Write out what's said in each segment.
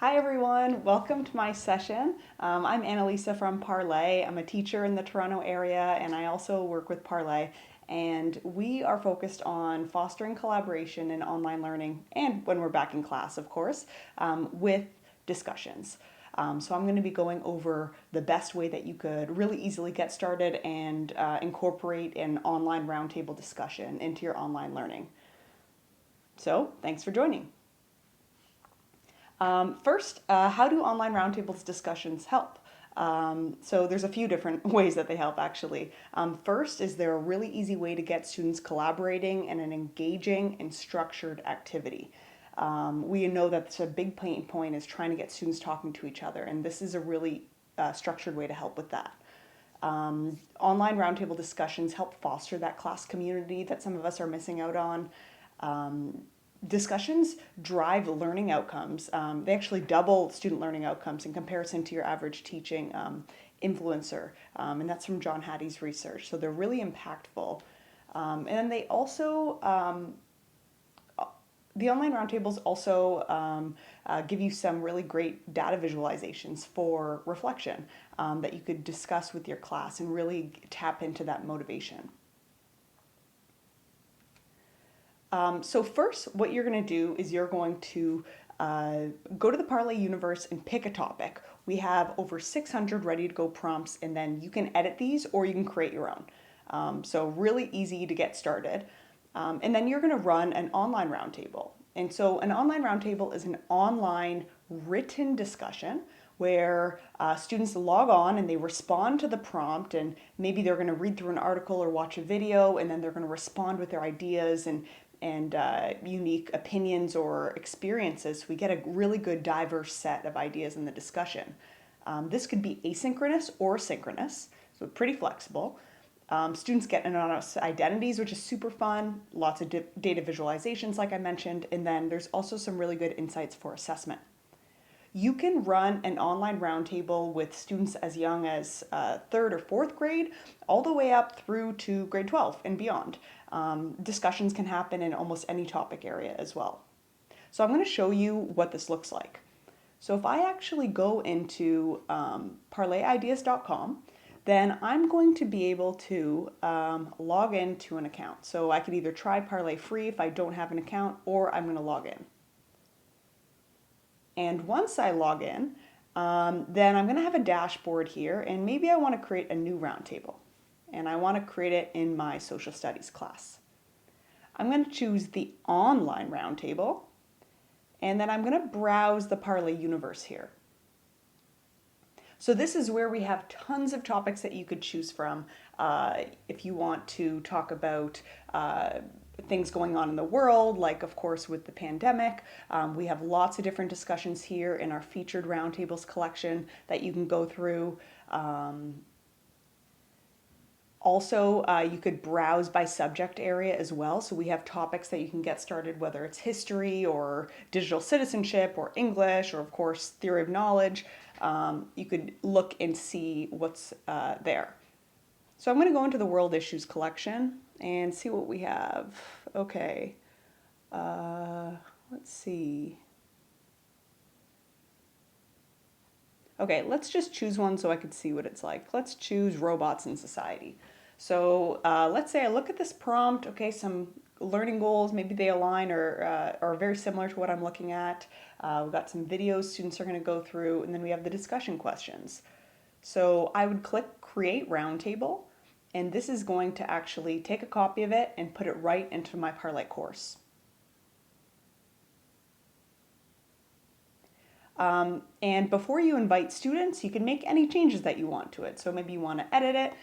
Hi everyone, welcome to my session. I'm Annalisa from Parlay. I'm a teacher in the Toronto area and I also work with Parlay. And we are focused on fostering collaboration in online learning and when we're back in class, of course, with discussions. So I'm going to be going over the best way that you could really easily get started and incorporate an online roundtable discussion into your online learning. So thanks for joining. First, how do online roundtables discussions help? So there's a few different ways that they help actually. First is they're a really easy way to get students collaborating in an engaging and structured activity. We know that's a big pain point is trying to get students talking to each other, and this is a really structured way to help with that. Online roundtable discussions help foster that class community that some of us are missing out on. Discussions drive learning outcomes. They actually double student learning outcomes in comparison to your average teaching influencer. And that's from John Hattie's research. So they're really impactful. And then they also, the online roundtables also give you some really great data visualizations for reflection that you could discuss with your class and really tap into that motivation. So first, what you're going to do is you're going to go to the Parlay universe and pick a topic. We have over 600 ready to go prompts, and then you can edit these or you can create your own. So really easy to get started. And then you're going to run an online roundtable. And so an online roundtable is an online written discussion where students log on and they respond to the prompt, and maybe they're going to read through an article or watch a video, and then they're going to respond with their ideas and unique opinions or experiences. We get a really good diverse set of ideas in the discussion. This could be asynchronous or synchronous, so pretty flexible. Students get anonymous identities, which is super fun, lots of data visualizations like I mentioned, and then there's also some really good insights for assessment. You can run an online roundtable with students as young as third or fourth grade, all the way up through to grade 12 and beyond. Discussions can happen in almost any topic area as well. So I'm going to show you what this looks like. So if I actually go into parllayideas.com, then I'm going to be able to log into an account. So I could either try Parlay free if I don't have an account, or I'm going to log in. And once I log in, then I'm going to have a dashboard here, and maybe I want to create a new roundtable. And I want to create it in my social studies class. I'm going to choose the online roundtable, and then I'm going to browse the Parlay universe here. So this is where we have tons of topics that you could choose from if you want to talk about things going on in the world, like of course with the pandemic. We have lots of different discussions here in our featured roundtables collection that you can go through. Also, you could browse by subject area as well. So we have topics that you can get started, whether it's history or digital citizenship or English or of course theory of knowledge. You could look and see what's there. So I'm going to go into the world issues collection and see what we have. Okay, let's see. Okay, let's just choose one so I could see what it's like. Let's choose robots in society. So let's say I look at this prompt, okay, some learning goals, maybe they align or are very similar to what I'm looking at. We've got some videos students are going to go through, and then we have the discussion questions. So I would click Create Roundtable, and this is going to actually take a copy of it and put it right into my Parlay course. And before you invite students, you can make any changes that you want to it. So maybe you want to edit it,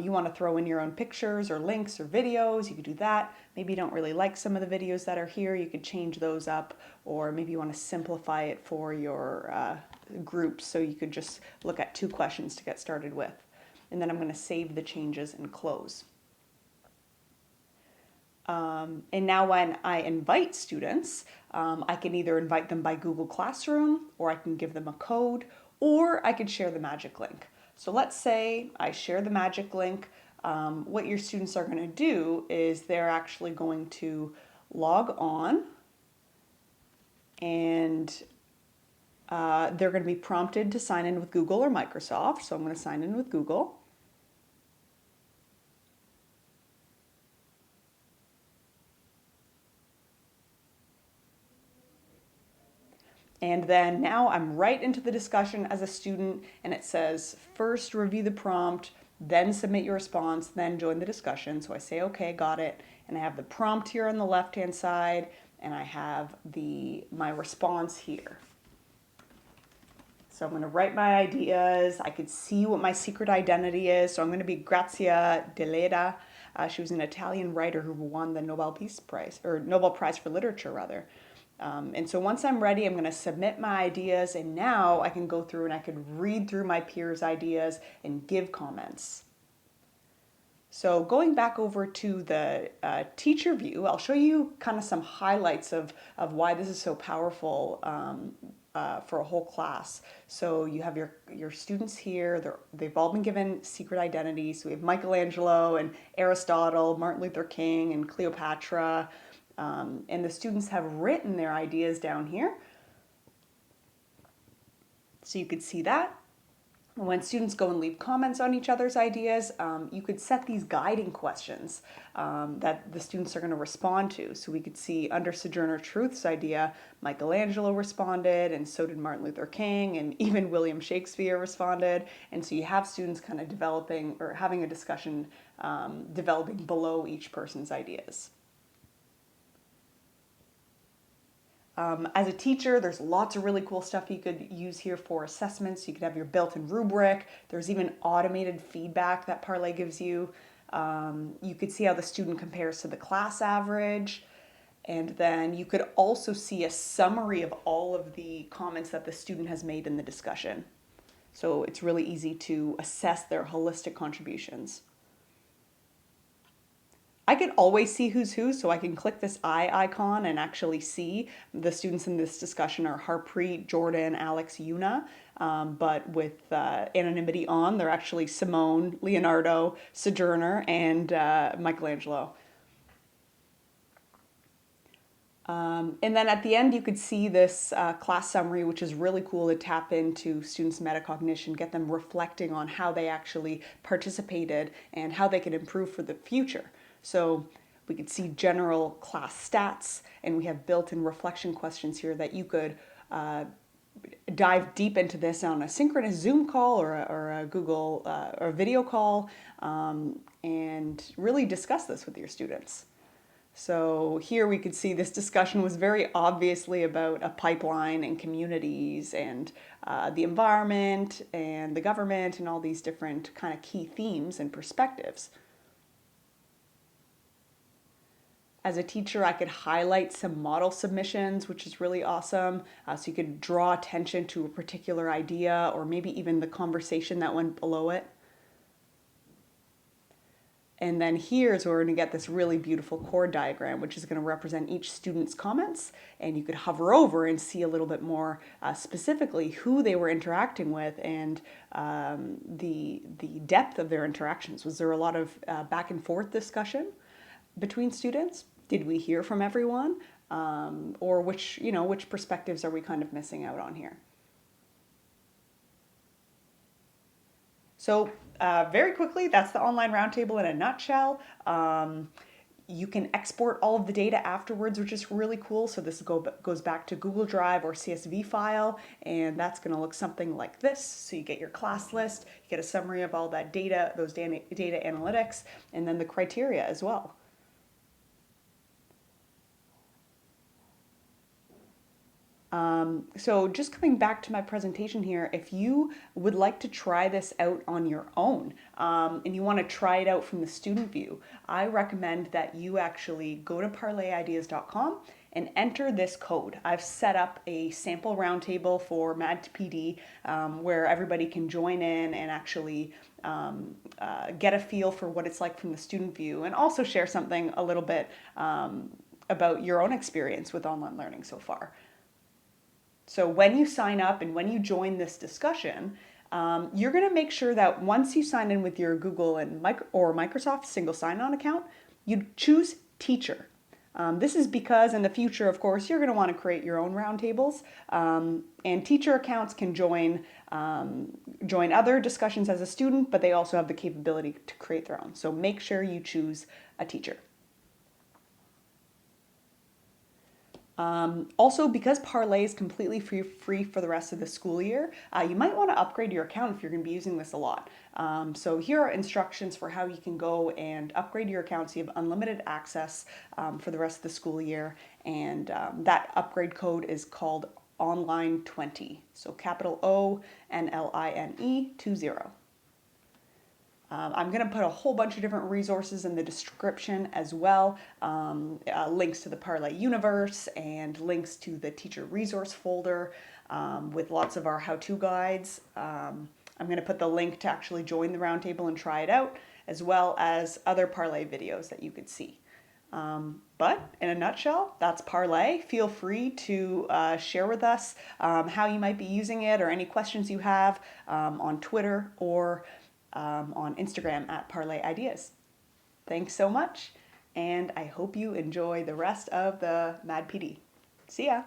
you want to throw in your own pictures or links or videos, you could do that. Maybe you don't really like some of the videos that are here, you could change those up, or maybe you want to simplify it for your groups, so you could just look at 2 questions to get started with. And then I'm going to save the changes and close. And now when I invite students, I can either invite them by Google Classroom, or I can give them a code, or I could share the magic link. So let's say I share the magic link. What your students are going to do is they're actually going to log on and They're going to be prompted to sign in with Google or Microsoft. So I'm going to sign in with Google. And then now I'm right into the discussion as a student, and it says first review the prompt, then submit your response, then join the discussion. So I say, okay, got it. And I have the prompt here on the left-hand side, and I have my response here. So I'm going to write my ideas. I could see what my secret identity is. So I'm going to be Grazia Deledda. She was an Italian writer who won the Nobel Peace Prize, or Nobel Prize for Literature, rather. And so once I'm ready, I'm going to submit my ideas, and now I can go through and I could read through my peers' ideas and give comments. So going back over to the teacher view, I'll show you kind of some highlights of why this is so powerful for a whole class. So you have your students here. They've all been given secret identities. So we have Michelangelo and Aristotle, Martin Luther King and Cleopatra. And the students have written their ideas down here. So you could see that. When students go and leave comments on each other's ideas, you could set these guiding questions that the students are going to respond to. So we could see under Sojourner Truth's idea, Michelangelo responded, and so did Martin Luther King, and even William Shakespeare responded. And so you have students kind of developing or having a discussion developing below each person's ideas. As a teacher, there's lots of really cool stuff you could use here for assessments. You could have your built-in rubric. There's even automated feedback that Parlay gives you. You could see how the student compares to the class average. And then you could also see a summary of all of the comments that the student has made in the discussion. So it's really easy to assess their holistic contributions. I can always see who's who, so I can click this eye icon and actually see the students in this discussion are Harpreet, Jordan, Alex, Yuna, but with anonymity on, they're actually Simone, Leonardo, Sojourner, and Michelangelo. And then at the end, you could see this class summary, which is really cool to tap into students' metacognition, get them reflecting on how they actually participated and how they can improve for the future. So we could see general class stats, and we have built-in reflection questions here that you could dive deep into this on a synchronous Zoom call or a Google or video call, and really discuss this with your students. So here we could see this discussion was very obviously about a pipeline and communities and the environment and the government and all these different kind of key themes and perspectives. As a teacher, I could highlight some model submissions, which is really awesome. So you could draw attention to a particular idea or maybe even the conversation that went below it. And then here's where we're going to get this really beautiful chord diagram, which is going to represent each student's comments. And you could hover over and see a little bit more specifically who they were interacting with and the depth of their interactions. Was there a lot of back and forth discussion between students? Did we hear from everyone? Or which perspectives are we kind of missing out on here? So very quickly, that's the online roundtable in a nutshell. You can export all of the data afterwards, which is really cool. So this goes back to Google Drive or CSV file, and that's going to look something like this. So you get your class list, you get a summary of all that data, those data analytics, and then the criteria as well. So just coming back to my presentation here, if you would like to try this out on your own and you want to try it out from the student view, I recommend that you actually go to parlayideas.com and enter this code. I've set up a sample roundtable for MAD2PD where everybody can join in and actually get a feel for what it's like from the student view and also share something a little bit about your own experience with online learning so far. So when you sign up and when you join this discussion, you're going to make sure that once you sign in with your Google or Microsoft single sign-on account, you choose teacher. This is because in the future, of course, you're going to want to create your own roundtables, and teacher accounts can join other discussions as a student, but they also have the capability to create their own. So make sure you choose a teacher. Also, because Parlay is completely free for the rest of the school year, you might want to upgrade your account if you're going to be using this a lot. So here are instructions for how you can go and upgrade your account so you have unlimited access for the rest of the school year. And that upgrade code is called Online20. So capital ONLINE 20. I'm going to put a whole bunch of different resources in the description as well. Links to the Parlay universe and links to the teacher resource folder with lots of our how-to guides. I'm going to put the link to actually join the roundtable and try it out, as well as other Parlay videos that you could see. But in a nutshell, that's Parlay. Feel free to share with us how you might be using it or any questions you have on Twitter or on Instagram at Parlay Ideas. Thanks so much, and I hope you enjoy the rest of the Mad PD. See ya!